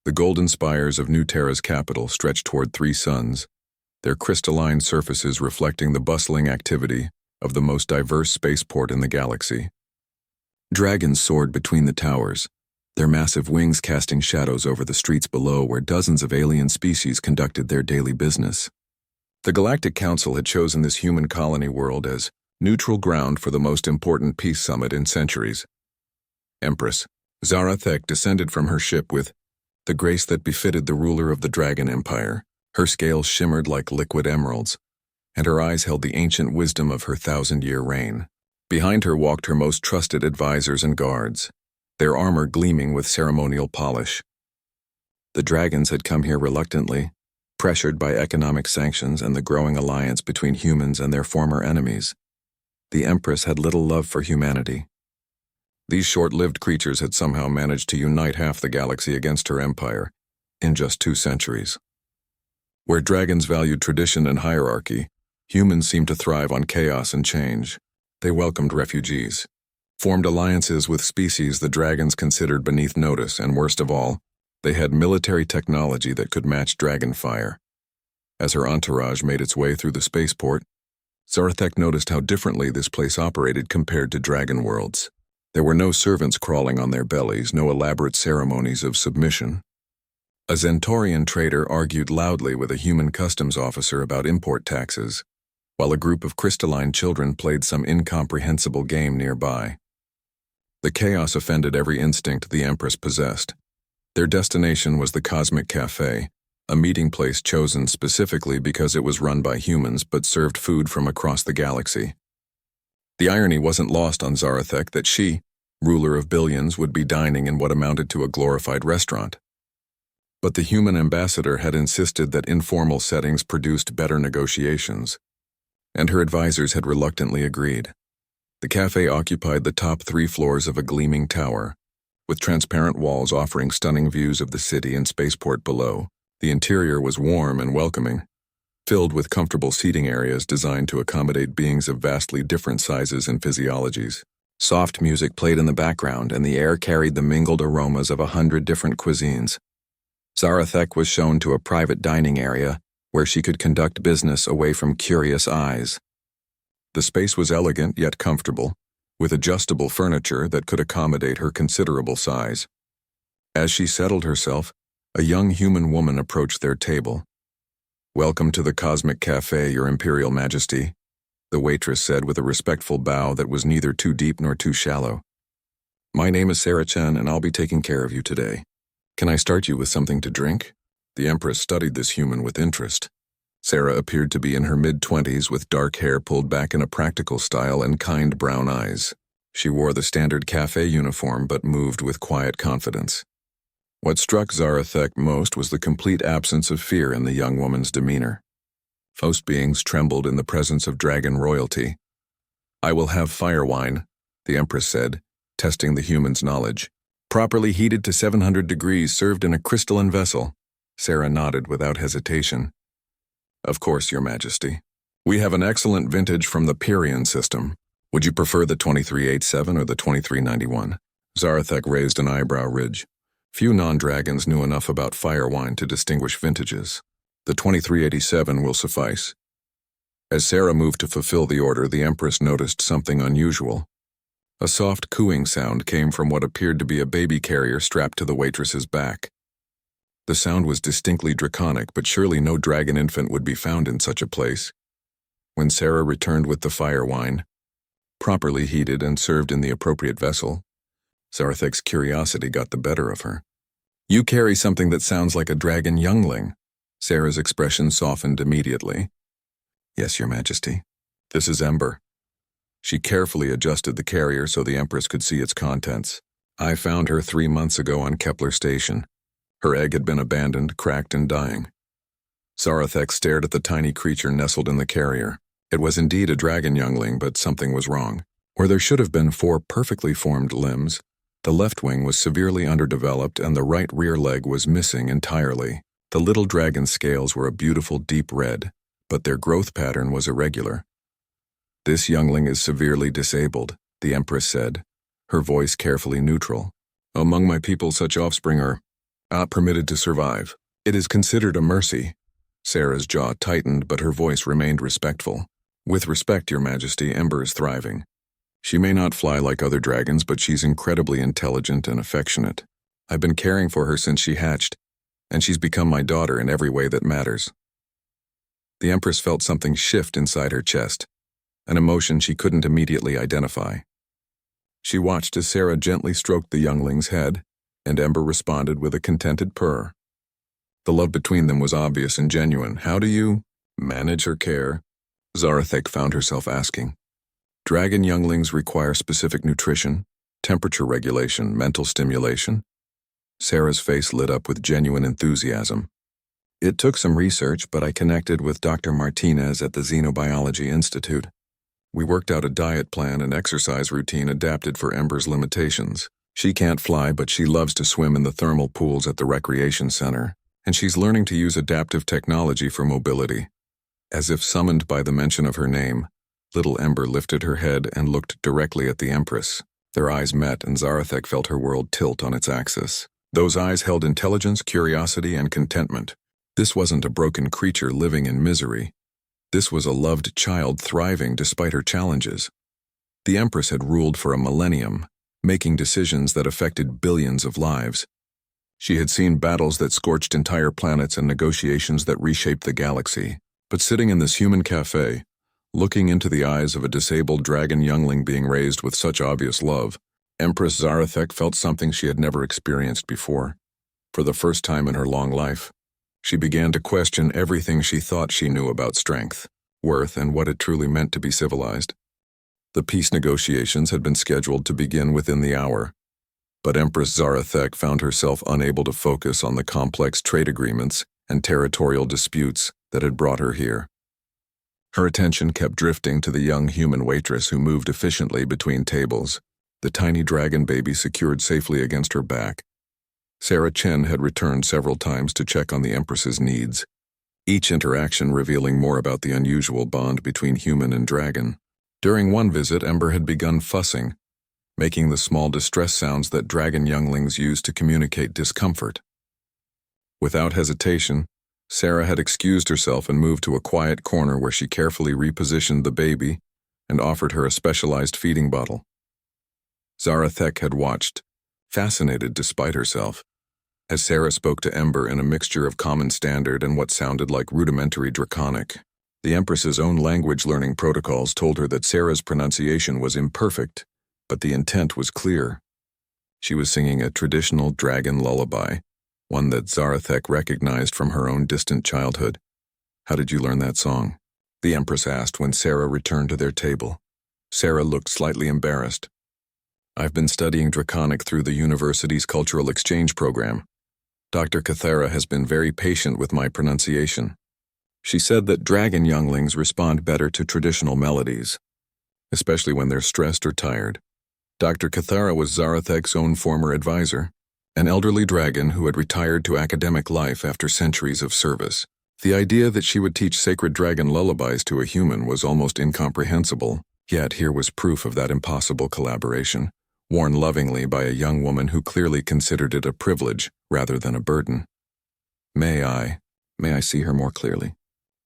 The golden spires of New Terra's capital stretched toward three suns, their crystalline surfaces reflecting the bustling activity of the most diverse spaceport in the galaxy. Dragons soared between the towers, their massive wings casting shadows over the streets below where dozens of alien species conducted their daily business. The Galactic Council had chosen this human colony world as neutral ground for the most important peace summit in centuries. Empress Zarathek descended from her ship with the grace that befitted the ruler of the Dragon Empire. Her scales shimmered like liquid emeralds, and her eyes held the ancient wisdom of her 1,000-year reign. Behind her walked her most trusted advisors and guards, their armor gleaming with ceremonial polish. The dragons had come here reluctantly, pressured by economic sanctions and the growing alliance between humans and their former enemies. The Empress had little love for humanity. These short-lived creatures had somehow managed to unite half the galaxy against her empire in just 2 centuries. Where dragons valued tradition and hierarchy, humans seemed to thrive on chaos and change. They welcomed refugees, formed alliances with species the dragons considered beneath notice, and worst of all, they had military technology that could match dragon fire. As her entourage made its way through the spaceport, Zarathek noticed how differently this place operated compared to dragon worlds. There were no servants crawling on their bellies, no elaborate ceremonies of submission. A Zentorian trader argued loudly with a human customs officer about import taxes, while a group of crystalline children played some incomprehensible game nearby. The chaos offended every instinct the Empress possessed. Their destination was the Cosmic Cafe, a meeting place chosen specifically because it was run by humans but served food from across the galaxy. The irony wasn't lost on Zarathek that she, ruler of billions, would be dining in what amounted to a glorified restaurant. But the human ambassador had insisted that informal settings produced better negotiations, and her advisors had reluctantly agreed. The cafe occupied the top 3 floors of a gleaming tower, with transparent walls offering stunning views of the city and spaceport below. The interior was warm and welcoming, filled with comfortable seating areas designed to accommodate beings of vastly different sizes and physiologies. Soft music played in the background, and the air carried the mingled aromas of 100 different cuisines. Zarathek was shown to a private dining area where she could conduct business away from curious eyes. The space was elegant yet comfortable, with adjustable furniture that could accommodate her considerable size. As she settled herself, a young human woman approached their table. "Welcome to the Cosmic Cafe, Your Imperial Majesty," the waitress said with a respectful bow that was neither too deep nor too shallow. "My name is Sarah Chen, and I'll be taking care of you today. Can I start you with something to drink?" The Empress studied this human with interest. Sarah appeared to be in her mid-20s with dark hair pulled back in a practical style and kind brown eyes. She wore the standard cafe uniform but moved with quiet confidence. What struck Zarathek most was the complete absence of fear in the young woman's demeanor. Most beings trembled in the presence of dragon royalty. "I will have fire wine," the Empress said, testing the human's knowledge. "Properly heated to 700 degrees, served in a crystalline vessel." Sarah nodded without hesitation. "Of course, Your Majesty. We have an excellent vintage from the Pyrian system. Would you prefer the 2387 or the 2391? Zarathek raised an eyebrow ridge. Few non-dragons knew enough about fire wine to distinguish vintages. "The 2387 will suffice." As Sarah moved to fulfill the order, the Empress noticed something unusual. A soft cooing sound came from what appeared to be a baby carrier strapped to the waitress's back. The sound was distinctly draconic, but surely no dragon infant would be found in such a place. When Sarah returned with the fire wine, properly heated and served in the appropriate vessel, Zarathek's curiosity got the better of her. "You carry something that sounds like a dragon youngling." Sarah's expression softened immediately. "Yes, Your Majesty. This is Ember." She carefully adjusted the carrier so the Empress could see its contents. "I found her 3 months ago on Kepler Station. Her egg had been abandoned, cracked, and dying." Zarathek stared at the tiny creature nestled in the carrier. It was indeed a dragon youngling, but something was wrong. Where there should have been 4 perfectly formed limbs, the left wing was severely underdeveloped and the right rear leg was missing entirely. The little dragon's scales were a beautiful deep red, but their growth pattern was irregular. "This youngling is severely disabled," the Empress said, her voice carefully neutral. "Among my people such offspring are not permitted to survive. It is considered a mercy. Sarah's jaw tightened, but her voice remained respectful. With respect, Your Majesty, Ember is thriving. She may not fly like other dragons, but she's incredibly intelligent and affectionate. I've been caring for her since she hatched, and she's become my daughter in every way that matters. The Empress felt something shift inside her chest, an emotion she couldn't immediately identify. She watched as Sarah gently stroked the youngling's head, and Ember responded with a contented purr. The love between them was obvious and genuine. How do you manage her care? Zarathek found herself asking. Dragon younglings require specific nutrition, temperature regulation, mental stimulation. Sarah's face lit up with genuine enthusiasm. It took some research, but I connected with Dr. Martinez at the Xenobiology Institute. We worked out a diet plan and exercise routine adapted for Ember's limitations. She can't fly, but she loves to swim in the thermal pools at the recreation center, and she's learning to use adaptive technology for mobility. As if summoned by the mention of her name, little Ember lifted her head and looked directly at the Empress. Their eyes met, and Zarathek felt her world tilt on its axis. Those eyes held intelligence, curiosity, and contentment. This wasn't a broken creature living in misery. This was a loved child thriving despite her challenges. The Empress had ruled for a millennium, making decisions that affected billions of lives. She had seen battles that scorched entire planets and negotiations that reshaped the galaxy. But sitting in this human cafe, looking into the eyes of a disabled dragon youngling being raised with such obvious love, Empress Zarathek felt something she had never experienced before. For the first time in her long life, she began to question everything she thought she knew about strength, worth, and what it truly meant to be civilized. The peace negotiations had been scheduled to begin within the hour, but Empress Zarathek found herself unable to focus on the complex trade agreements and territorial disputes that had brought her here. Her attention kept drifting to the young human waitress who moved efficiently between tables, the tiny dragon baby secured safely against her back. Sarah Chen had returned several times to check on the Empress's needs, each interaction revealing more about the unusual bond between human and dragon. During one visit, Ember had begun fussing, making the small distress sounds that dragon younglings use to communicate discomfort. Without hesitation, Sarah had excused herself and moved to a quiet corner where she carefully repositioned the baby and offered her a specialized feeding bottle. Zarathek had watched, fascinated despite herself, as Sarah spoke to Ember in a mixture of common standard and what sounded like rudimentary draconic. The Empress's own language learning protocols told her that Sarah's pronunciation was imperfect, but the intent was clear. She was singing a traditional dragon lullaby, one that Zarathek recognized from her own distant childhood. How did you learn that song? The Empress asked when Sarah returned to their table. Sarah looked slightly embarrassed. I've been studying Draconic through the university's cultural exchange program. Dr. Cathera has been very patient with my pronunciation. She said that dragon younglings respond better to traditional melodies, especially when they're stressed or tired. Dr. Cathera was Zarathek's own former advisor, an elderly dragon who had retired to academic life after centuries of service. The idea that she would teach sacred dragon lullabies to a human was almost incomprehensible, yet here was proof of that impossible collaboration, worn lovingly by a young woman who clearly considered it a privilege rather than a burden. May I see her more clearly?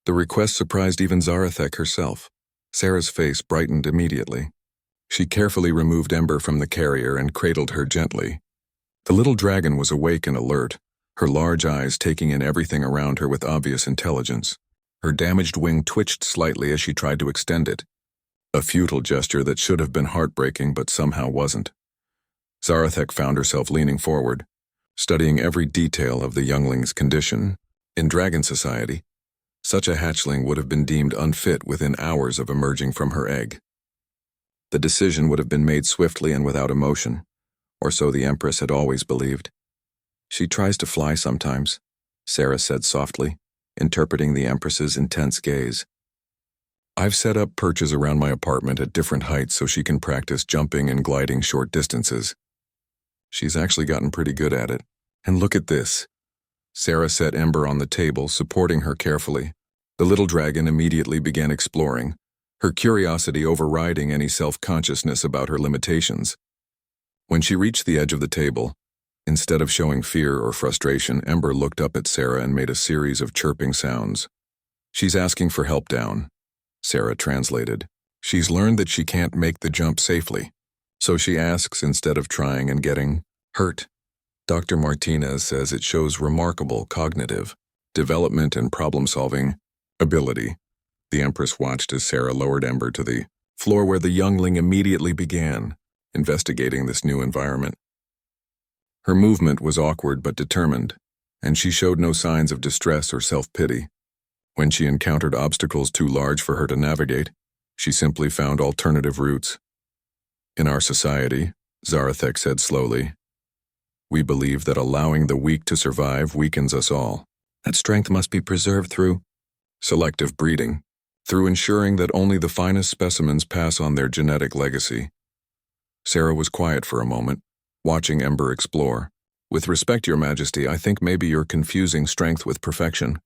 The request surprised even Zarathek herself. Sarah's face brightened immediately. She carefully removed Ember from the carrier and cradled her gently. The little dragon was awake and alert, her large eyes taking in everything around her with obvious intelligence. Her damaged wing twitched slightly as she tried to extend it, a futile gesture that should have been heartbreaking but somehow wasn't. Zarathek found herself leaning forward, studying every detail of the youngling's condition. In dragon society, such a hatchling would have been deemed unfit within hours of emerging from her egg. The decision would have been made swiftly and without emotion, or so the Empress had always believed. She tries to fly sometimes, Sarah said softly, interpreting the Empress's intense gaze. I've set up perches around my apartment at different heights so she can practice jumping and gliding short distances. She's actually gotten pretty good at it. And look at this. Sarah set Ember on the table, supporting her carefully. The little dragon immediately began exploring, her curiosity overriding any self-consciousness about her limitations. When she reached the edge of the table, Instead of showing fear or frustration, Ember looked up at Sarah and made a series of chirping sounds. "She's asking for help down," Sarah translated. "She's learned that she can't make the jump safely, so she asks instead of trying and getting hurt." Dr. Martinez says it shows remarkable cognitive development and problem-solving ability. The Empress watched as Sarah lowered Ember to the floor where the youngling immediately began investigating this new environment. Her movement was awkward but determined, and she showed no signs of distress or self-pity. When she encountered obstacles too large for her to navigate, she simply found alternative routes. "In our society," Zarathek said slowly, "we believe that allowing the weak to survive weakens us all. That strength must be preserved through selective breeding, through ensuring that only the finest specimens pass on their genetic legacy." Sarah was quiet for a moment, watching Ember explore. "With respect, Your Majesty, I think maybe you're confusing strength with perfection.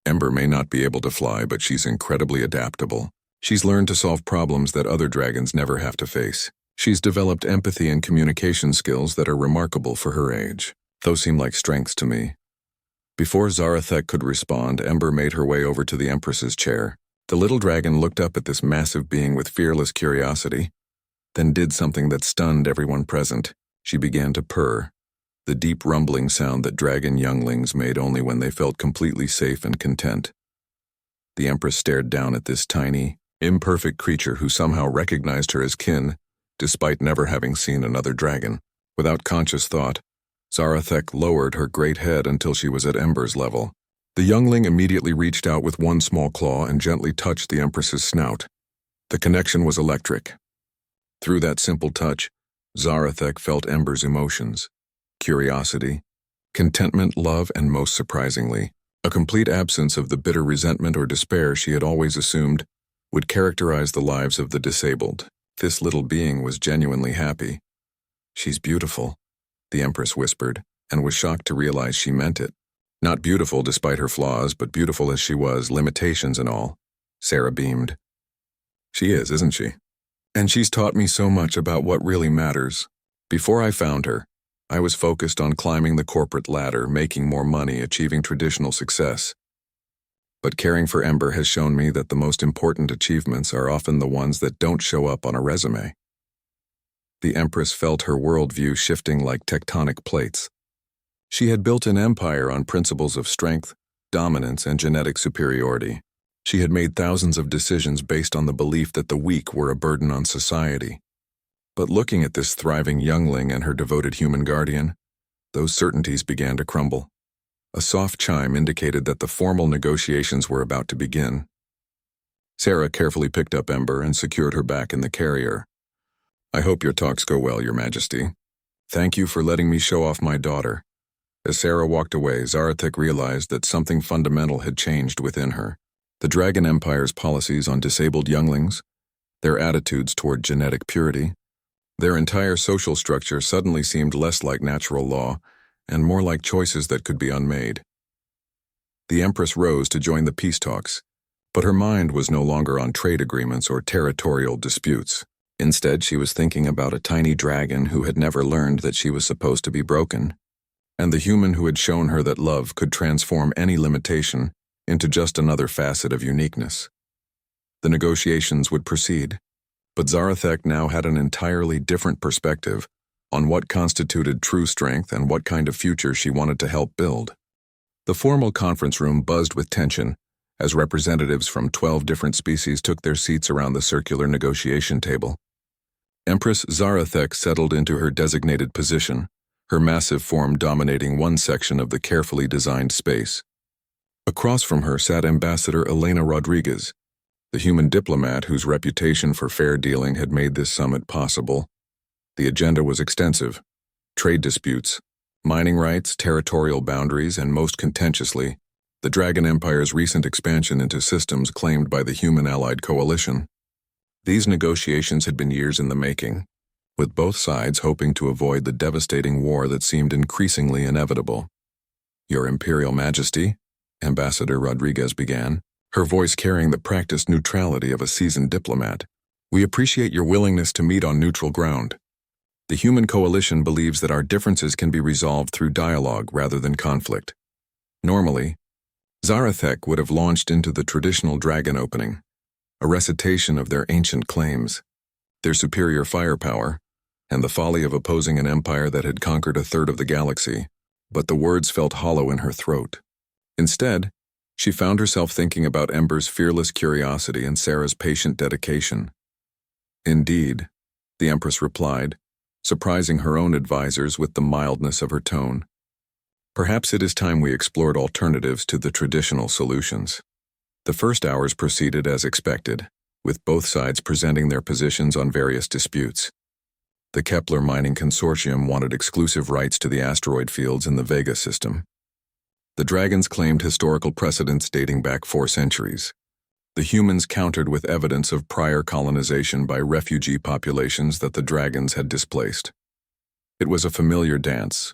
Ember may not be able to fly, but she's incredibly adaptable. She's learned to solve problems that other dragons never have to face. She's developed empathy and communication skills that are remarkable for her age. Those seem like strengths to me." Before Zarathek could respond, Ember made her way over to the Empress's chair. The little dragon looked up at this massive being with fearless curiosity, then did something that stunned everyone present. She began to purr, the deep rumbling sound that dragon younglings made only when they felt completely safe and content. The Empress stared down at this tiny, imperfect creature who somehow recognized her as kin, despite never having seen another dragon. Without conscious thought, Zarathek lowered her great head until she was at Ember's level. The youngling immediately reached out with one small claw and gently touched the Empress's snout. The connection was electric. Through that simple touch, Zarathek felt Ember's emotions: curiosity, contentment, love, and most surprisingly, a complete absence of the bitter resentment or despair she had always assumed would characterize the lives of the disabled. This little being was genuinely happy. "She's beautiful," the Empress whispered, and was shocked to realize she meant it. Not beautiful despite her flaws, but beautiful as she was, limitations and all. Sarah beamed. "She is, isn't she? And she's taught me so much about what really matters. Before I found her, I was focused on climbing the corporate ladder, making more money, achieving traditional success. But caring for Ember has shown me that the most important achievements are often the ones that don't show up on a resume." The Empress felt her worldview shifting like tectonic plates. She had built an empire on principles of strength, dominance, and genetic superiority. She had made thousands of decisions based on the belief that the weak were a burden on society. But looking at this thriving youngling and her devoted human guardian, those certainties began to crumble. A soft chime indicated that the formal negotiations were about to begin. Sarah carefully picked up Ember and secured her back in the carrier. "I hope your talks go well, Your Majesty. Thank you for letting me show off my daughter." As Sarah walked away, Zarathek realized that something fundamental had changed within her. The Dragon Empire's policies on disabled younglings, their attitudes toward genetic purity, their entire social structure suddenly seemed less like natural law and more like choices that could be unmade. The Empress rose to join the peace talks, but her mind was no longer on trade agreements or territorial disputes. Instead, she was thinking about a tiny dragon who had never learned that she was supposed to be broken, and the human who had shown her that love could transform any limitation into just another facet of uniqueness. The negotiations would proceed, but Zarathek now had an entirely different perspective on what constituted true strength and what kind of future she wanted to help build. The formal conference room buzzed with tension as representatives from 12 different species took their seats around the circular negotiation table. Empress Zarathek settled into her designated position, her massive form dominating one section of the carefully designed space. Across from her sat Ambassador Elena Rodriguez, the human diplomat whose reputation for fair dealing had made this summit possible. The agenda was extensive: trade disputes, mining rights, territorial boundaries, and most contentiously, the Dragon Empire's recent expansion into systems claimed by the Human Allied Coalition. These negotiations had been years in the making, with both sides hoping to avoid the devastating war that seemed increasingly inevitable. "Your Imperial Majesty," Ambassador Rodriguez began, her voice carrying the practiced neutrality of a seasoned diplomat, "we appreciate your willingness to meet on neutral ground. The human coalition believes that our differences can be resolved through dialogue rather than conflict. Normally, Zarathek would have launched into the traditional dragon opening, a recitation of their ancient claims, their superior firepower, and the folly of opposing an empire that had conquered a third of the galaxy, but the words felt hollow in her throat. Instead, she found herself thinking about Ember's fearless curiosity and Sarah's patient dedication. Indeed, the Empress replied, surprising her own advisors with the mildness of her tone. Perhaps it is time we explored alternatives to the traditional solutions. The first hours proceeded as expected, with both sides presenting their positions on various disputes. The Kepler Mining Consortium wanted exclusive rights to the asteroid fields in the Vega system. The Dragons claimed historical precedents dating back 4 centuries. The humans countered with evidence of prior colonization by refugee populations that the Dragons had displaced. It was a familiar dance,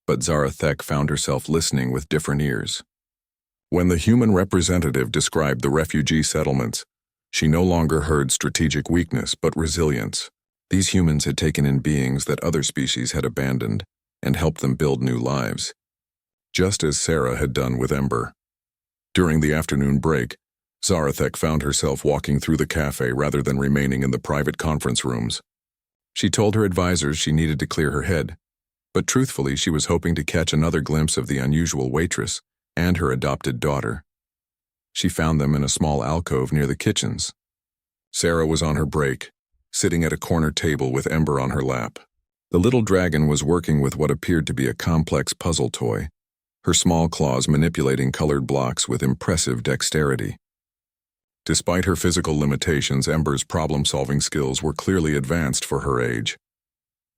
but Zarathek found herself listening with different ears. When the human representative described the refugee settlements, she no longer heard strategic weakness but resilience. These humans had taken in beings that other species had abandoned and helped them build new lives, just as Sarah had done with Ember. During the afternoon break, Zarathek found herself walking through the cafe rather than remaining in the private conference rooms. She told her advisors she needed to clear her head, but truthfully she was hoping to catch another glimpse of the unusual waitress and her adopted daughter. She found them in a small alcove near the kitchens. Sarah was on her break, sitting at a corner table with Ember on her lap. The little dragon was working with what appeared to be a complex puzzle toy, her small claws manipulating colored blocks with impressive dexterity. Despite her physical limitations, Ember's problem-solving skills were clearly advanced for her age.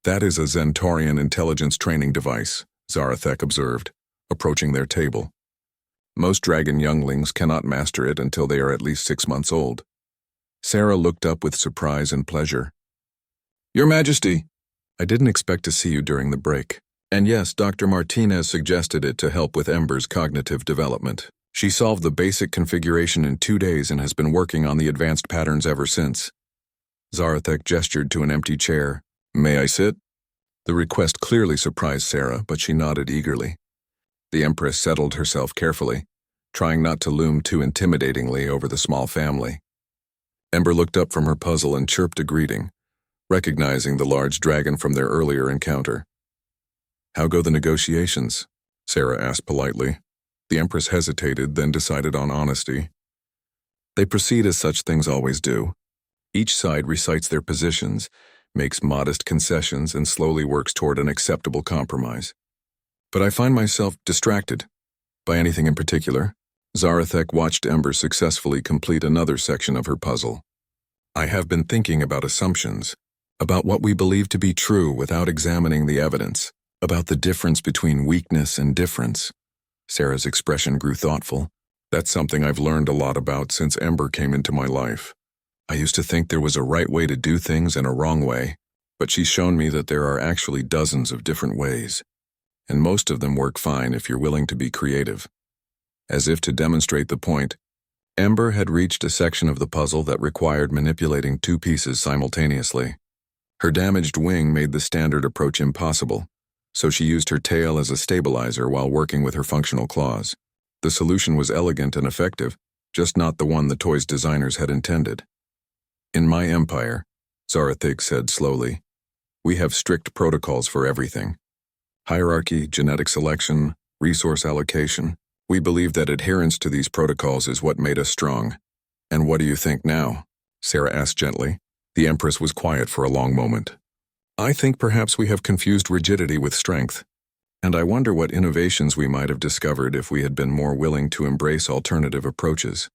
"That is a Zentaurian intelligence training device," Zarathek observed, approaching their table. "Most dragon younglings cannot master it until they are at least 6 months old." Sarah looked up with surprise and pleasure. "Your Majesty, I didn't expect to see you during the break. And yes, Dr. Martinez suggested it to help with Ember's cognitive development. She solved the basic configuration in 2 days and has been working on the advanced patterns ever since." Zarathek gestured to an empty chair. "May I sit?" The request clearly surprised Sarah, but she nodded eagerly. The Empress settled herself carefully, trying not to loom too intimidatingly over the small family. Ember looked up from her puzzle and chirped a greeting, recognizing the large dragon from their earlier encounter. "How go the negotiations?" Sarah asked politely. The Empress hesitated, then decided on honesty. "They proceed as such things always do. Each side recites their positions, makes modest concessions, and slowly works toward an acceptable compromise. But I find myself distracted. By anything in particular?" Zarathek watched Ember successfully complete another section of her puzzle. "I have been thinking about assumptions, about what we believe to be true without examining the evidence, about the difference between weakness and difference." Sarah's expression grew thoughtful. "That's something I've learned a lot about since Ember came into my life. I used to think there was a right way to do things and a wrong way, but she's shown me that there are actually dozens of different ways, and most of them work fine if you're willing to be creative." As if to demonstrate the point, Ember had reached a section of the puzzle that required manipulating 2 pieces simultaneously. Her damaged wing made the standard approach impossible, so she used her tail as a stabilizer while working with her functional claws. The solution was elegant and effective, just not the one the toy's designers had intended. "In my empire," Zarathek said slowly, "we have strict protocols for everything. Hierarchy, genetic selection, resource allocation. We believe that adherence to these protocols is what made us strong." "And what do you think now?" Sarah asked gently. The Empress was quiet for a long moment. "I think perhaps we have confused rigidity with strength, and I wonder what innovations we might have discovered if we had been more willing to embrace alternative approaches."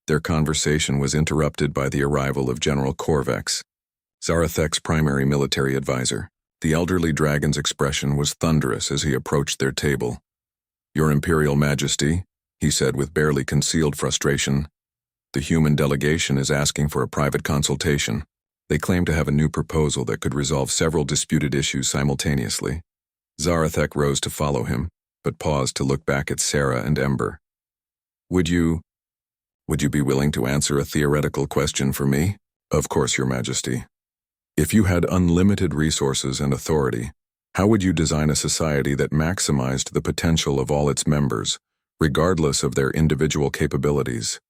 Their conversation was interrupted by the arrival of General Korvex, Zarathek's primary military advisor. The elderly dragon's expression was thunderous as he approached their table. "Your Imperial Majesty," he said with barely concealed frustration, "the human delegation is asking for a private consultation. They claim to have a new proposal that could resolve several disputed issues simultaneously." Zarathek rose to follow him, but paused to look back at Sarah and Ember. Would you be willing to answer a theoretical question for me?" "Of course, Your Majesty." If you had unlimited resources and authority, how would you design a society that maximized the potential of all its members, regardless of their individual capabilities?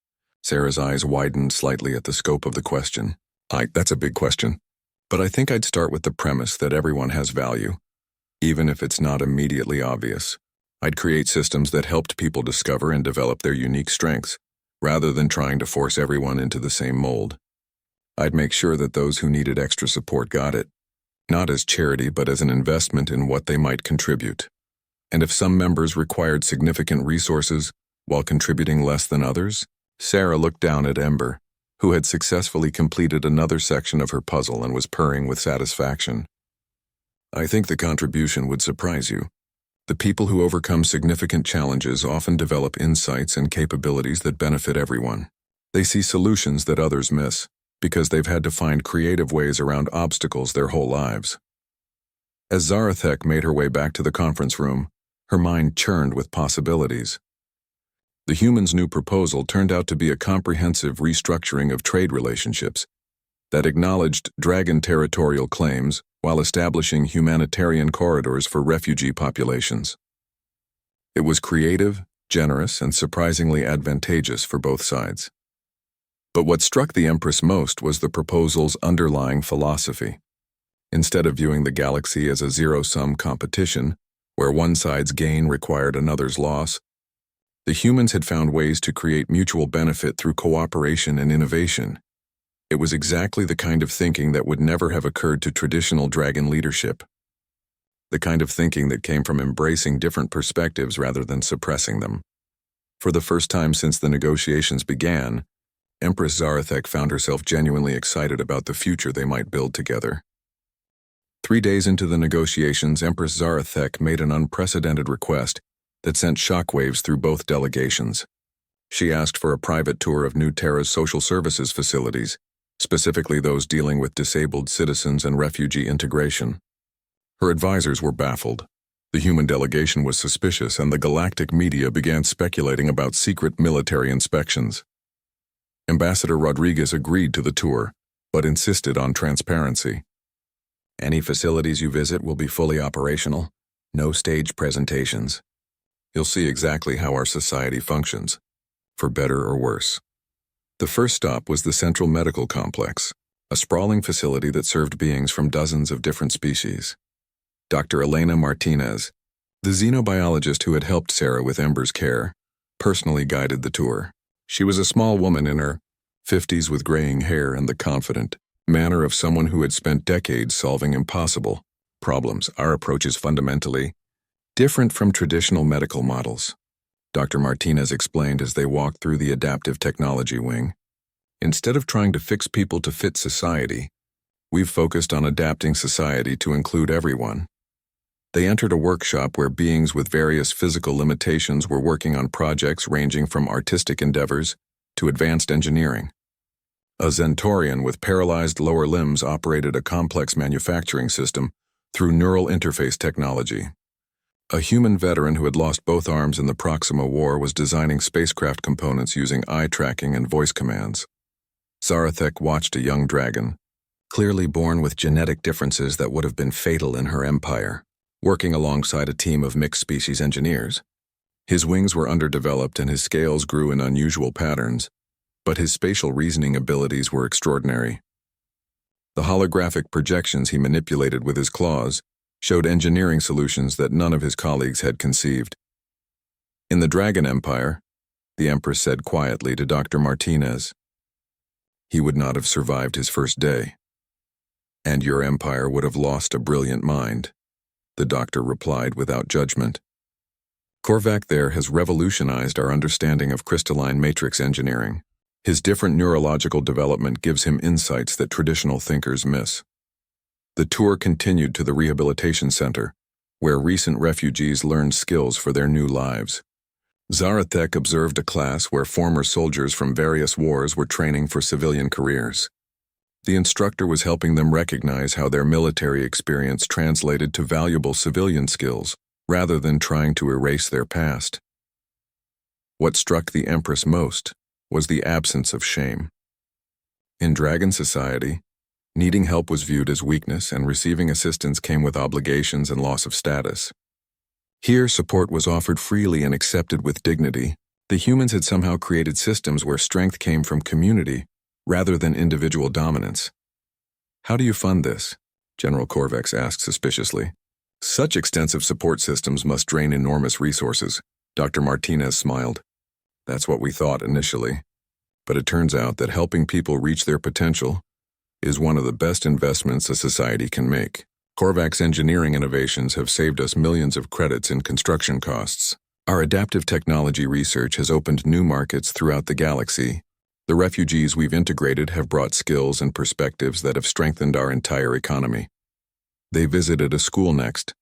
Sarah's eyes widened slightly at the scope of the question. That's a big question. But I think I'd start with the premise that everyone has value, even if it's not immediately obvious. I'd create systems that helped people discover and develop their unique strengths, rather than trying to force everyone into the same mold. I'd make sure that those who needed extra support got it, not as charity but as an investment in what they might contribute. And if some members required significant resources while contributing less than others, Sarah looked down at Ember, who had successfully completed another section of her puzzle and was purring with satisfaction. I think the contribution would surprise you. The people who overcome significant challenges often develop insights and capabilities that benefit everyone. They see solutions that others miss, because they've had to find creative ways around obstacles their whole lives. As Zarathek made her way back to the conference room, her mind churned with possibilities. The humans' new proposal turned out to be a comprehensive restructuring of trade relationships that acknowledged dragon territorial claims while establishing humanitarian corridors for refugee populations. It was creative, generous, and surprisingly advantageous for both sides. But what struck the Empress most was the proposal's underlying philosophy. Instead of viewing the galaxy as a zero-sum competition, where one side's gain required another's loss, the humans had found ways to create mutual benefit through cooperation and innovation. It was exactly the kind of thinking that would never have occurred to traditional dragon leadership. The kind of thinking that came from embracing different perspectives rather than suppressing them. For the first time since the negotiations began, Empress Zarathek found herself genuinely excited about the future they might build together. 3 days into the negotiations, Empress Zarathek made an unprecedented request that sent shockwaves through both delegations. She asked for a private tour of New Terra's social services facilities, specifically those dealing with disabled citizens and refugee integration. Her advisors were baffled. The human delegation was suspicious, and the galactic media began speculating about secret military inspections. Ambassador Rodriguez agreed to the tour, but insisted on transparency. Any facilities you visit will be fully operational, no stage presentations. You'll see exactly how our society functions, for better or worse. The first stop was the Central Medical Complex, a sprawling facility that served beings from dozens of different species. Dr. Elena Martinez, the xenobiologist who had helped Sarah with Ember's care, personally guided the tour. She was a small woman in her 50s with graying hair and the confident manner of someone who had spent decades solving impossible problems. Our approach is fundamentally different from traditional medical models, Dr. Martinez explained as they walked through the adaptive technology wing. Instead of trying to fix people to fit society, we've focused on adapting society to include everyone. They entered a workshop where beings with various physical limitations were working on projects ranging from artistic endeavors to advanced engineering. A Zentorian with paralyzed lower limbs operated a complex manufacturing system through neural interface technology. A human veteran who had lost both arms in the Proxima War was designing spacecraft components using eye tracking and voice commands. Zarathek watched a young dragon, clearly born with genetic differences that would have been fatal in her empire, working alongside a team of mixed-species engineers. His wings were underdeveloped and his scales grew in unusual patterns, but his spatial reasoning abilities were extraordinary. The holographic projections he manipulated with his claws showed engineering solutions that none of his colleagues had conceived. In the Dragon Empire, the Empress said quietly to Dr. Martinez, he would not have survived his first day. And your empire would have lost a brilliant mind, the doctor replied without judgment. Korvac there has revolutionized our understanding of crystalline matrix engineering. His different neurological development gives him insights that traditional thinkers miss. The tour continued to the rehabilitation center, where recent refugees learned skills for their new lives. Zarathek observed a class where former soldiers from various wars were training for civilian careers. The instructor was helping them recognize how their military experience translated to valuable civilian skills, rather than trying to erase their past. What struck the Empress most was the absence of shame. In Dragon society, Needing help was viewed as weakness, and receiving assistance came with obligations and loss of status. Here, support was offered freely and accepted with dignity. The humans had somehow created systems where strength came from community rather than individual dominance. "How do you fund this?" General Korvax asked suspiciously. "Such extensive support systems must drain enormous resources," Dr. Martinez smiled. "That's what we thought initially. But it turns out that helping people reach their potential is one of the best investments a society can make. Korvax engineering innovations have saved us millions of credits in construction costs. Our adaptive technology research has opened new markets throughout the galaxy. The refugees we've integrated have brought skills and perspectives that have strengthened our entire economy." They visited a school next,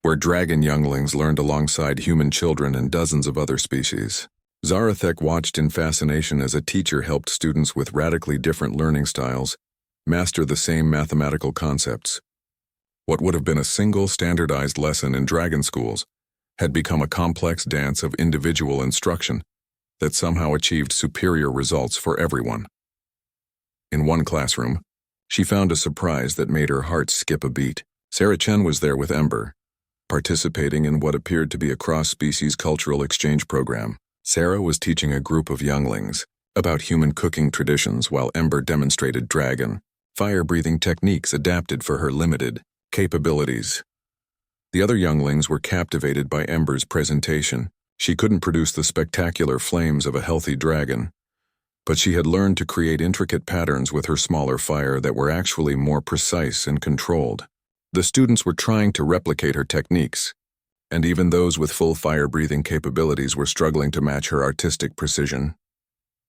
where dragon younglings learned alongside human children and dozens of other species. Zarathek watched in fascination as a teacher helped students with radically different learning styles master the same mathematical concepts. What would have been a single standardized lesson in dragon schools had become a complex dance of individual instruction that somehow achieved superior results for everyone. In one classroom, she found a surprise that made her heart skip a beat. Sarah Chen was there with Ember, participating in what appeared to be a cross-species cultural exchange program. Sarah was teaching a group of younglings about human cooking traditions while Ember demonstrated dragon, fire-breathing techniques adapted for her limited capabilities. The other younglings were captivated by Ember's presentation. She couldn't produce the spectacular flames of a healthy dragon, but she had learned to create intricate patterns with her smaller fire that were actually more precise and controlled. The students were trying to replicate her techniques, and even those with full fire-breathing capabilities were struggling to match her artistic precision.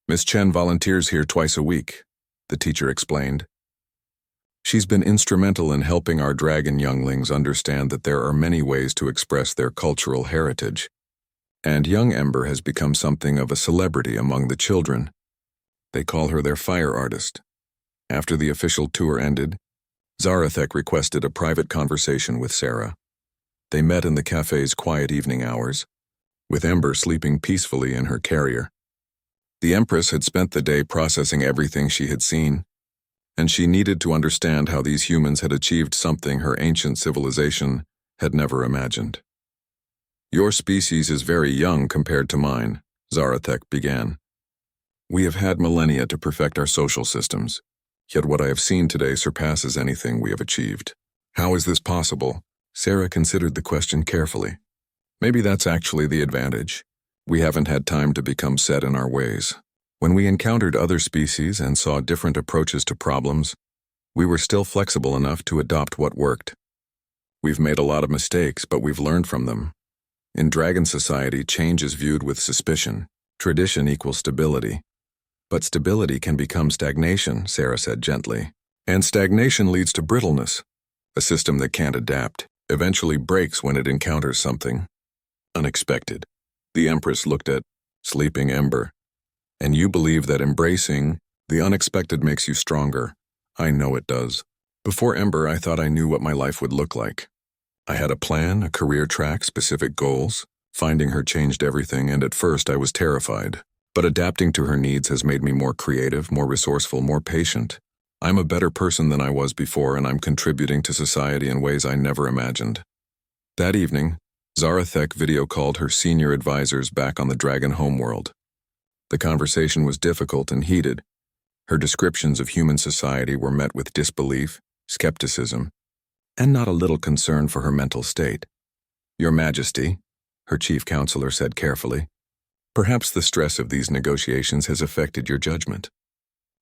"Miss Chen volunteers here twice a week," the teacher explained. "She's been instrumental in helping our dragon younglings understand that there are many ways to express their cultural heritage. And young Ember has become something of a celebrity among the children. They call her their fire artist." After the official tour ended, Zarathek requested a private conversation with Sarah. They met in the cafe's quiet evening hours, with Ember sleeping peacefully in her carrier. The Empress had spent the day processing everything she had seen, and she needed to understand how these humans had achieved something her ancient civilization had never imagined. "Your species is very young compared to mine," Zarathek began. "We have had millennia to perfect our social systems, yet what I have seen today surpasses anything we have achieved." "How is this possible?" Sarah considered the question carefully. "Maybe that's actually the advantage. We haven't had time to become set in our ways. When we encountered other species and saw different approaches to problems, we were still flexible enough to adopt what worked. We've made a lot of mistakes, but we've learned from them. In dragon society, change is viewed with suspicion. Tradition equals stability. But stability can become stagnation," Sarah said gently. "And stagnation leads to brittleness. A system that can't adapt eventually breaks when it encounters something unexpected." The Empress looked at sleeping Ember. "And you believe that embracing the unexpected makes you stronger." "I know it does. Before Ember, I thought I knew what my life would look like. I had a plan, a career track, specific goals. Finding her changed everything, and at first I was terrified. But adapting to her needs has made me more creative, more resourceful, more patient. I'm a better person than I was before, and I'm contributing to society in ways I never imagined." That evening, Zarathek video called her senior advisors back on the Dragon homeworld. The conversation was difficult and heated. Her descriptions of human society were met with disbelief, skepticism, and not a little concern for her mental state. "Your Majesty," her chief counselor said carefully, "perhaps the stress of these negotiations has affected your judgment.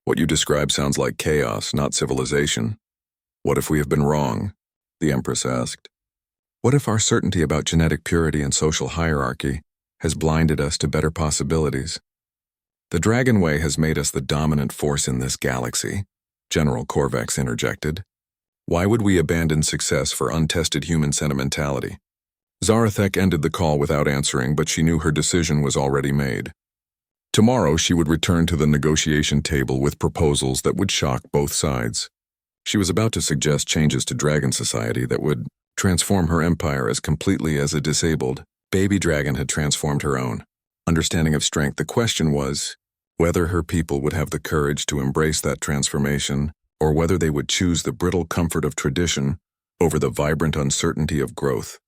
What you describe sounds like chaos, not civilization. What if we have been wrong?" the Empress asked. "What if our certainty about genetic purity and social hierarchy has blinded us to better possibilities? The Dragon Way has made us the dominant force in this galaxy," General Korvax interjected. "Why would we abandon success for untested human sentimentality?" Zarathek ended the call without answering, but she knew her decision was already made. Tomorrow she would return to the negotiation table with proposals that would shock both sides. She was about to suggest changes to Dragon society that would transform her empire as completely as a disabled baby dragon had transformed her own. Understanding of strength, the question was whether her people would have the courage to embrace that transformation or whether they would choose the brittle comfort of tradition over the vibrant uncertainty of growth.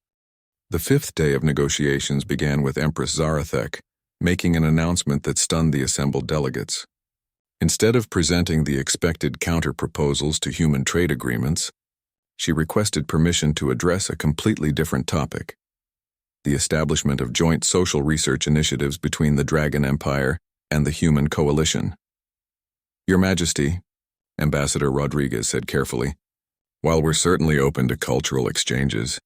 The fifth day of negotiations began with Empress Zarathek making an announcement that stunned the assembled delegates. Instead of presenting the expected counter-proposals to human trade agreements, she requested permission to address a completely different topic: the establishment of joint social research initiatives between the Dragon Empire and the Human Coalition. "Your Majesty," Ambassador Rodriguez said carefully, "while we're certainly open to cultural exchanges,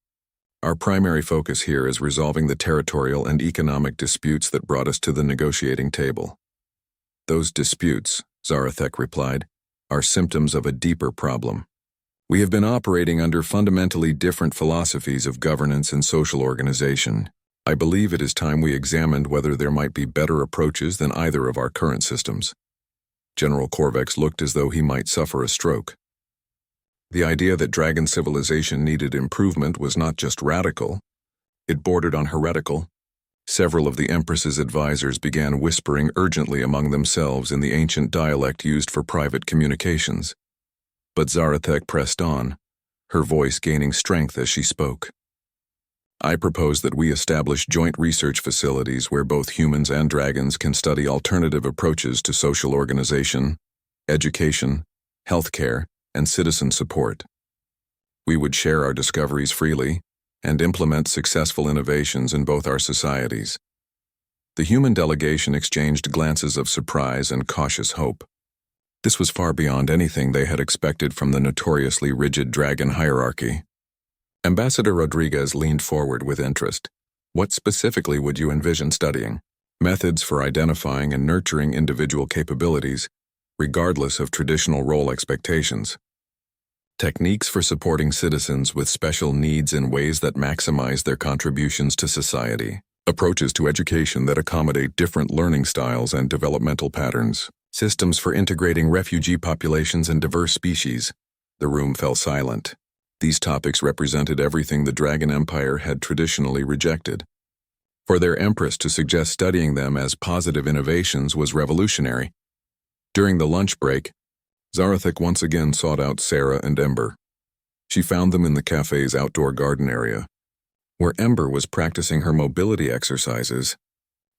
our primary focus here is resolving the territorial and economic disputes that brought us to the negotiating table." "Those disputes," Zarathek replied, "are symptoms of a deeper problem. We have been operating under fundamentally different philosophies of governance and social organization. I believe it is time we examined whether there might be better approaches than either of our current systems." General Korvex looked as though he might suffer a stroke. The idea that dragon civilization needed improvement was not just radical, it bordered on heretical. Several of the Empress's advisors began whispering urgently among themselves in the ancient dialect used for private communications. But Zarathek pressed on, her voice gaining strength as she spoke. "I propose that we establish joint research facilities where both humans and dragons can study alternative approaches to social organization, education, healthcare, and citizen support. We would share our discoveries freely and implement successful innovations in both our societies." The human delegation exchanged glances of surprise and cautious hope. This was far beyond anything they had expected from the notoriously rigid dragon hierarchy. Ambassador Rodriguez leaned forward with interest. "What specifically would you envision studying?" "Methods for identifying and nurturing individual capabilities, regardless of traditional role expectations. Techniques for supporting citizens with special needs in ways that maximize their contributions to society. Approaches to education that accommodate different learning styles and developmental patterns. Systems for integrating refugee populations and diverse species." The room fell silent. These topics represented everything the Dragon Empire had traditionally rejected. For their Empress to suggest studying them as positive innovations was revolutionary. During the lunch break, Zarathek once again sought out Sarah and Ember. She found them in the cafe's outdoor garden area, where Ember was practicing her mobility exercises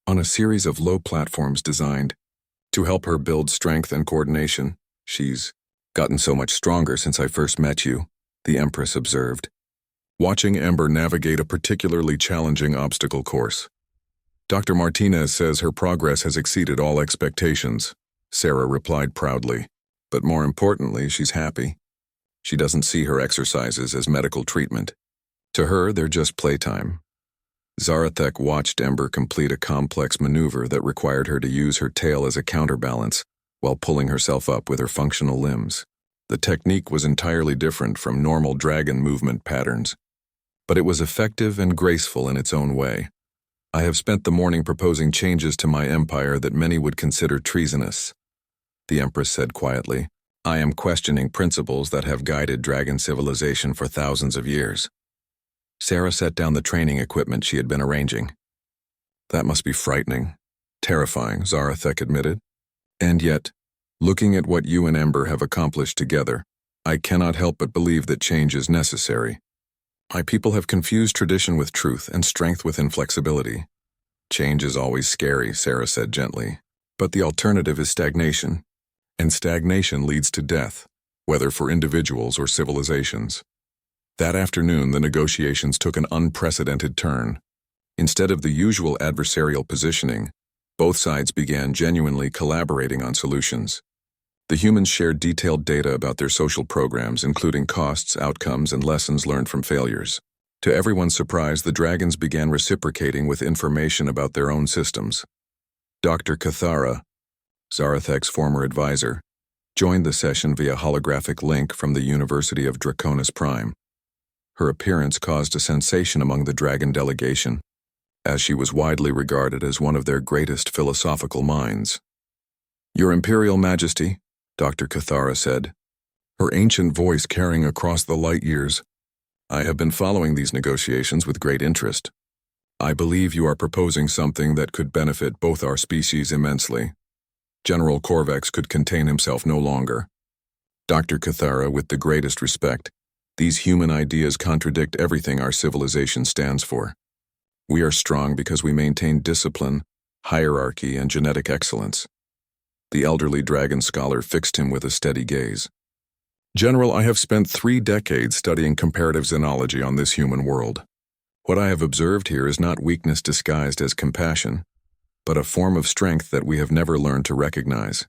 on a series of low platforms designed to help her build strength and coordination. "She's gotten so much stronger since I first met you," the Empress observed, watching Ember navigate a particularly challenging obstacle course. "Dr. Martinez says her progress has exceeded all expectations," Sarah replied proudly. "But more importantly, she's happy. She doesn't see her exercises as medical treatment. To her, they're just playtime." Zarathek watched Ember complete a complex maneuver that required her to use her tail as a counterbalance while pulling herself up with her functional limbs. The technique was entirely different from normal dragon movement patterns, but it was effective and graceful in its own way. "I have spent the morning proposing changes to my empire that many would consider treasonous," the Empress said quietly. "I am questioning principles that have guided dragon civilization for thousands of years." Sarah set down the training equipment she had been arranging. "That must be frightening, terrifying," Zarathek admitted. "And yet, looking at what you and Ember have accomplished together, I cannot help but believe that change is necessary. My people have confused tradition with truth and strength with inflexibility." "Change is always scary," Sarah said gently, "but the alternative is stagnation, and stagnation leads to death, whether for individuals or civilizations." That afternoon, the negotiations took an unprecedented turn. Instead of the usual adversarial positioning, both sides began genuinely collaborating on solutions. The humans shared detailed data about their social programs, including costs, outcomes, and lessons learned from failures. To everyone's surprise, the dragons began reciprocating with information about their own systems. Dr. Cathara, Zarathek's former advisor, joined the session via holographic link from the University of Draconis Prime. Her appearance caused a sensation among the dragon delegation, as she was widely regarded as one of their greatest philosophical minds. "Your Imperial Majesty," Dr. Cathara said, her ancient voice carrying across the light years, "I have been following these negotiations with great interest. I believe you are proposing something that could benefit both our species immensely." General Korvex could contain himself no longer. Dr. Cathara, with the greatest respect, these human ideas contradict everything our civilization stands for. We are strong because we maintain discipline, hierarchy, and genetic excellence. The elderly dragon scholar fixed him with a steady gaze. General, I have spent 3 decades studying comparative xenology on this human world. What I have observed here is not weakness disguised as compassion, but a form of strength that we have never learned to recognize.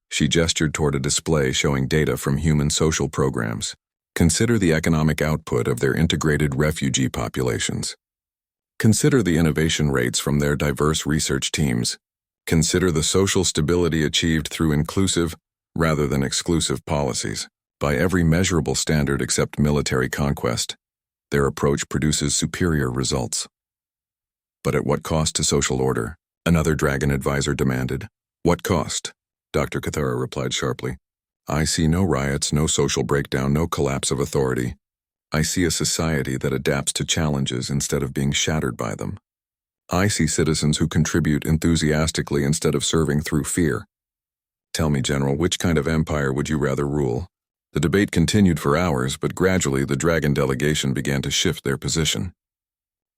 She gestured toward a display showing data from human social programs. Consider the economic output of their integrated refugee populations. Consider the innovation rates from their diverse research teams. Consider the social stability achieved through inclusive, rather than exclusive policies. By every measurable standard except military conquest, their approach produces superior results. But at what cost to social order? Another dragon advisor demanded. What cost? Dr. Cathara replied sharply. I see no riots, no social breakdown, no collapse of authority. I see a society that adapts to challenges instead of being shattered by them. I see citizens who contribute enthusiastically instead of serving through fear. Tell me, General, which kind of empire would you rather rule? The debate continued for hours, but gradually the dragon delegation began to shift their position.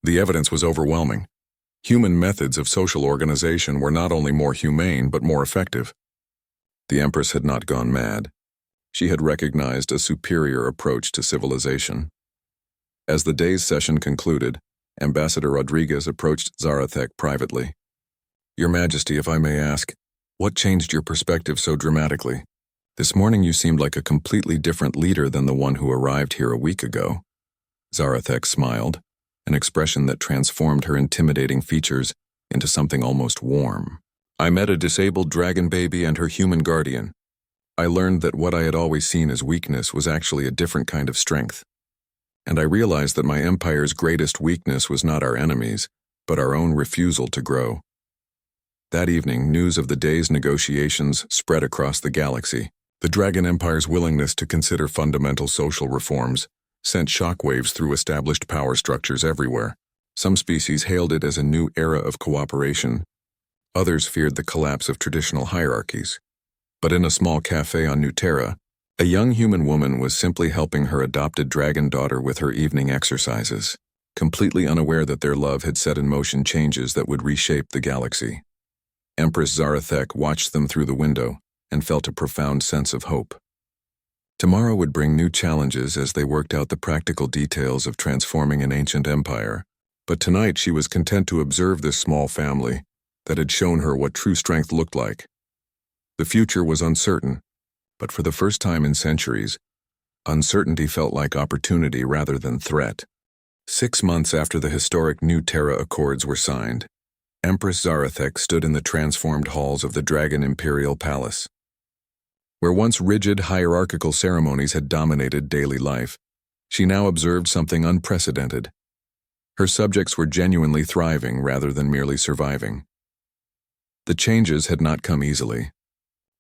The evidence was overwhelming. Human methods of social organization were not only more humane, but more effective. The Empress had not gone mad. She had recognized a superior approach to civilization. As the day's session concluded, Ambassador Rodriguez approached Zarathek privately. Your Majesty, if I may ask, what changed your perspective so dramatically? This morning you seemed like a completely different leader than the one who arrived here a week ago. Zarathek smiled, an expression that transformed her intimidating features into something almost warm. I met a disabled dragon baby and her human guardian. I learned that what I had always seen as weakness was actually a different kind of strength. And I realized that my empire's greatest weakness was not our enemies, but our own refusal to grow. That evening, news of the day's negotiations spread across the galaxy. The Dragon Empire's willingness to consider fundamental social reforms sent shockwaves through established power structures everywhere. Some species hailed it as a new era of cooperation. Others feared the collapse of traditional hierarchies. But in a small cafe on New Terra, a young human woman was simply helping her adopted dragon daughter with her evening exercises, completely unaware that their love had set in motion changes that would reshape the galaxy. Empress Zarathek watched them through the window and felt a profound sense of hope. Tomorrow would bring new challenges as they worked out the practical details of transforming an ancient empire, but tonight she was content to observe this small family that had shown her what true strength looked like. The future was uncertain, but for the first time in centuries, uncertainty felt like opportunity rather than threat. 6 months after the historic New Terra Accords were signed, Empress Zarathek stood in the transformed halls of the Dragon Imperial Palace. Where once rigid hierarchical ceremonies had dominated daily life, she now observed something unprecedented. Her subjects were genuinely thriving rather than merely surviving. The changes had not come easily.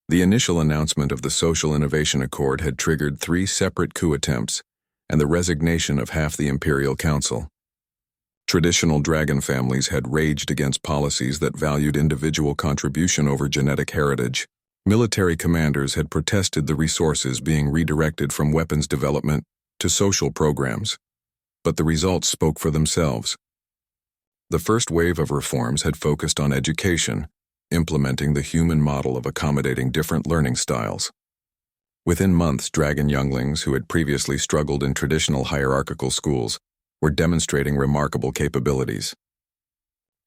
The initial announcement of the Social Innovation Accord had triggered 3 separate coup attempts and the resignation of half the Imperial Council. Traditional dragon families had raged against policies that valued individual contribution over genetic heritage. Military commanders had protested the resources being redirected from weapons development to social programs. But the results spoke for themselves. The first wave of reforms had focused on education, implementing the human model of accommodating different learning styles. Within months, dragon younglings who had previously struggled in traditional hierarchical schools were demonstrating remarkable capabilities.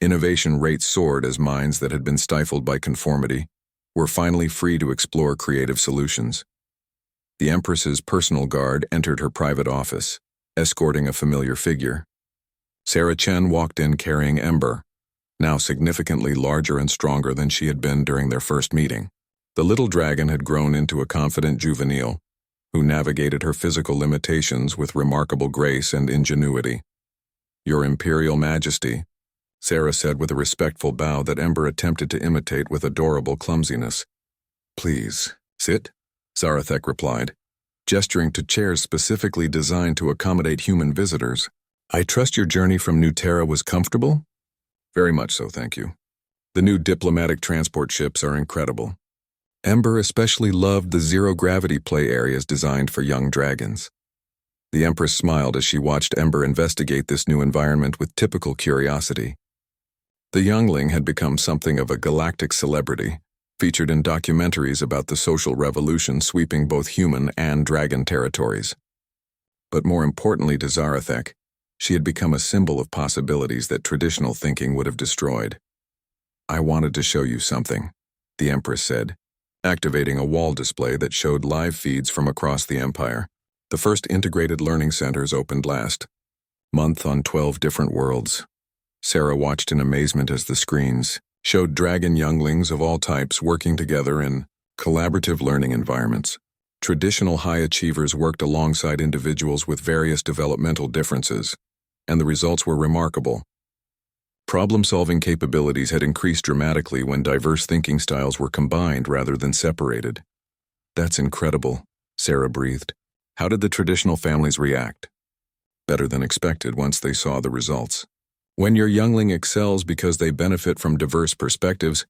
Innovation rates soared as minds that had been stifled by conformity were finally free to explore creative solutions. The Empress's personal guard entered her private office, escorting a familiar figure. Sarah Chen walked in carrying Ember, now significantly larger and stronger than she had been during their first meeting. The little dragon had grown into a confident juvenile, who navigated her physical limitations with remarkable grace and ingenuity. Your Imperial Majesty, Sarah said with a respectful bow that Ember attempted to imitate with adorable clumsiness. Please, sit, Zarathek replied, gesturing to chairs specifically designed to accommodate human visitors. I trust your journey from New Terra was comfortable? Very much so, thank you. The new diplomatic transport ships are incredible. Ember especially loved the zero-gravity play areas designed for young dragons. The Empress smiled as she watched Ember investigate this new environment with typical curiosity. The youngling had become something of a galactic celebrity, featured in documentaries about the social revolution sweeping both human and dragon territories. But more importantly to Zarathek, she had become a symbol of possibilities that traditional thinking would have destroyed. "I wanted to show you something," the Empress said, activating a wall display that showed live feeds from across the Empire. The first integrated learning centers opened last month on 12 different worlds. Sarah watched in amazement as the screens showed dragon younglings of all types working together in collaborative learning environments. Traditional high achievers worked alongside individuals with various developmental differences, and the results were remarkable. Problem-solving capabilities had increased dramatically when diverse thinking styles were combined rather than separated. "That's incredible," Sarah breathed. "How did the traditional families react?" "Better than expected once they saw the results. When your youngling excels because they benefit from diverse perspectives,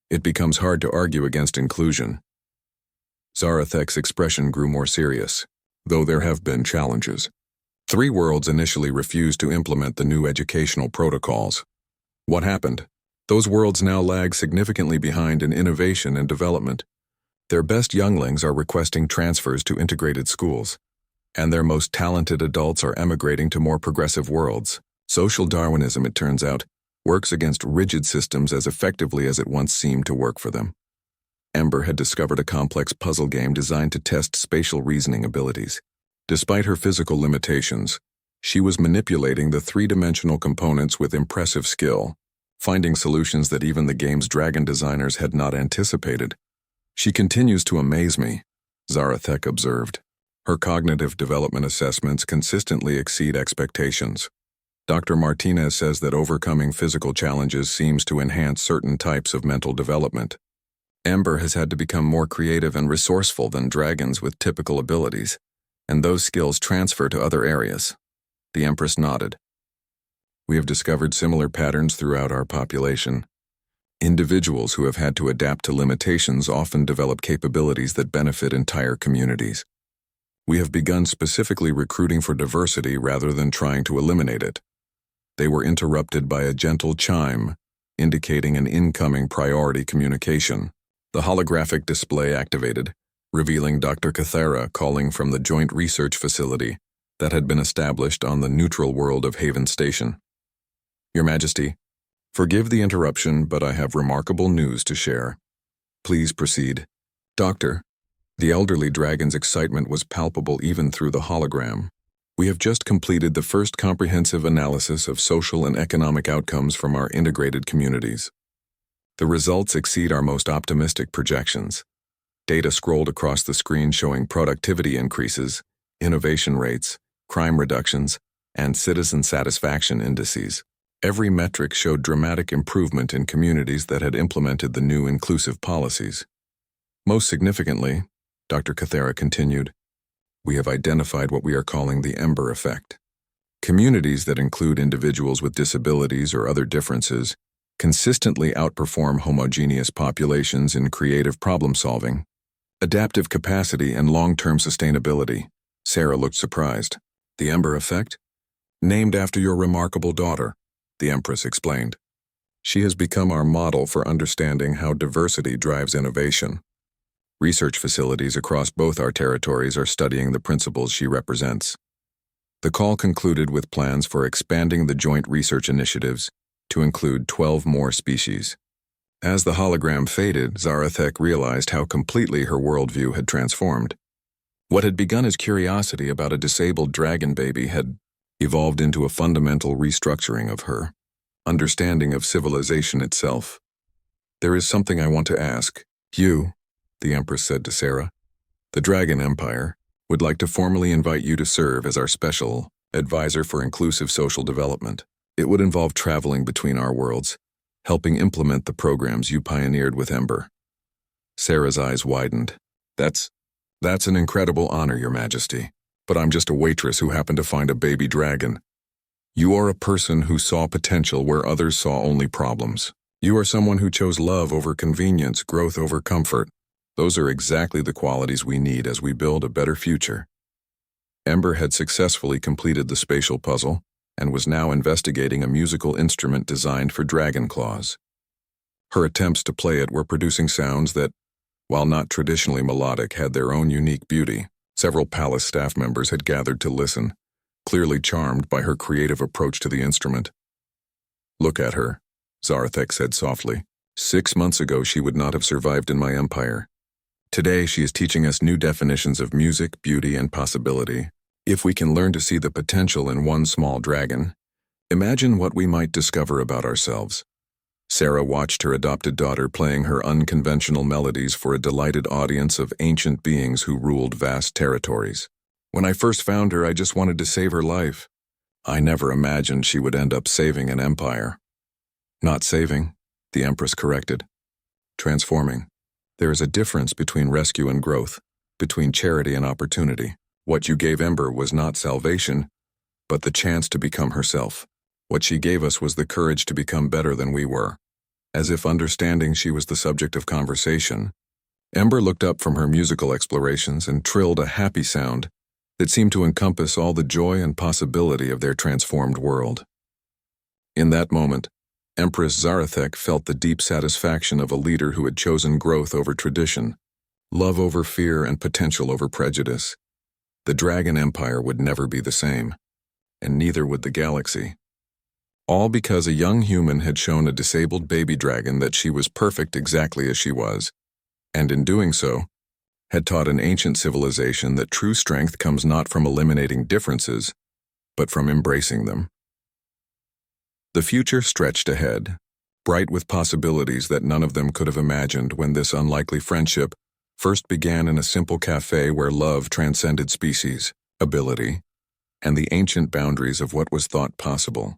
it becomes hard to argue against inclusion." Zarathek's expression grew more serious, though there have been challenges. 3 worlds initially refused to implement the new educational protocols. What happened? Those worlds now lag significantly behind in innovation and development. Their best younglings are requesting transfers to integrated schools, and their most talented adults are emigrating to more progressive worlds. Social Darwinism, it turns out, works against rigid systems as effectively as it once seemed to work for them. Ember had discovered a complex puzzle game designed to test spatial reasoning abilities. Despite her physical limitations, she was manipulating the 3-dimensional components with impressive skill, finding solutions that even the game's dragon designers had not anticipated. "She continues to amaze me," Zarathek observed. "Her cognitive development assessments consistently exceed expectations. Dr. Martinez says that overcoming physical challenges seems to enhance certain types of mental development. Ember has had to become more creative and resourceful than dragons with typical abilities, and those skills transfer to other areas." The Empress nodded. "We have discovered similar patterns throughout our population. Individuals who have had to adapt to limitations often develop capabilities that benefit entire communities. We have begun specifically recruiting for diversity rather than trying to eliminate it." They were interrupted by a gentle chime, indicating an incoming priority communication. The holographic display activated, revealing Dr. Cathera calling from the joint research facility that had been established on the neutral world of Haven Station. "Your Majesty, forgive the interruption, but I have remarkable news to share. Please proceed." "Doctor," the elderly dragon's excitement was palpable even through the hologram. "We have just completed the first comprehensive analysis of social and economic outcomes from our integrated communities. The results exceed our most optimistic projections." Data scrolled across the screen showing productivity increases, innovation rates, crime reductions, and citizen satisfaction indices. Every metric showed dramatic improvement in communities that had implemented the new inclusive policies. "Most significantly," Dr. Cathera continued, "we have identified what we are calling the Ember effect. Communities that include individuals with disabilities or other differences consistently outperform homogeneous populations in creative problem-solving, adaptive capacity, and long-term sustainability." Sarah looked surprised. "The Ember effect? Named after your remarkable daughter," the Empress explained. "She has become our model for understanding how diversity drives innovation. Research facilities across both our territories are studying the principles she represents." The call concluded with plans for expanding the joint research initiatives to include 12 more species. As the hologram faded, Zarathek realized how completely her worldview had transformed. What had begun as curiosity about a disabled dragon baby had evolved into a fundamental restructuring of her understanding of civilization itself. "There is something I want to ask you," the Empress said to Sarah. "The Dragon Empire would like to formally invite you to serve as our special advisor for inclusive social development. It would involve traveling between our worlds, helping implement the programs you pioneered with Ember." Sarah's eyes widened. That's an incredible honor, Your Majesty, but I'm just a waitress who happened to find a baby dragon. You are a person who saw potential where others saw only problems. You are someone who chose love over convenience, growth over comfort, Those are exactly the qualities we need as we build a better future. Ember had successfully completed the spatial puzzle and was now investigating a musical instrument designed for dragon claws. Her attempts to play it were producing sounds that, while not traditionally melodic, had their own unique beauty. Several palace staff members had gathered to listen, clearly charmed by her creative approach to the instrument. "Look at her," Zarathek said softly. "6 months ago she would not have survived in my empire. Today she is teaching us new definitions of music, beauty, and possibility. If we can learn to see the potential in one small dragon, imagine what we might discover about ourselves." Sarah watched her adopted daughter playing her unconventional melodies for a delighted audience of ancient beings who ruled vast territories. "When I first found her, I just wanted to save her life. I never imagined she would end up saving an empire." "Not saving," the Empress corrected. "Transforming. There is a difference between rescue and growth, between charity and opportunity. What you gave Ember was not salvation, but the chance to become herself. What she gave us was the courage to become better than we were." As if understanding she was the subject of conversation, Ember looked up from her musical explorations and trilled a happy sound that seemed to encompass all the joy and possibility of their transformed world. In that moment, Empress Zarathek felt the deep satisfaction of a leader who had chosen growth over tradition, love over fear, and potential over prejudice. The Dragon Empire would never be the same, and neither would the galaxy. All because a young human had shown a disabled baby dragon that she was perfect exactly as she was, and in doing so, had taught an ancient civilization that true strength comes not from eliminating differences, but from embracing them. The future stretched ahead, bright with possibilities that none of them could have imagined when this unlikely friendship first began in a simple cafe where love transcended species, ability, and the ancient boundaries of what was thought possible.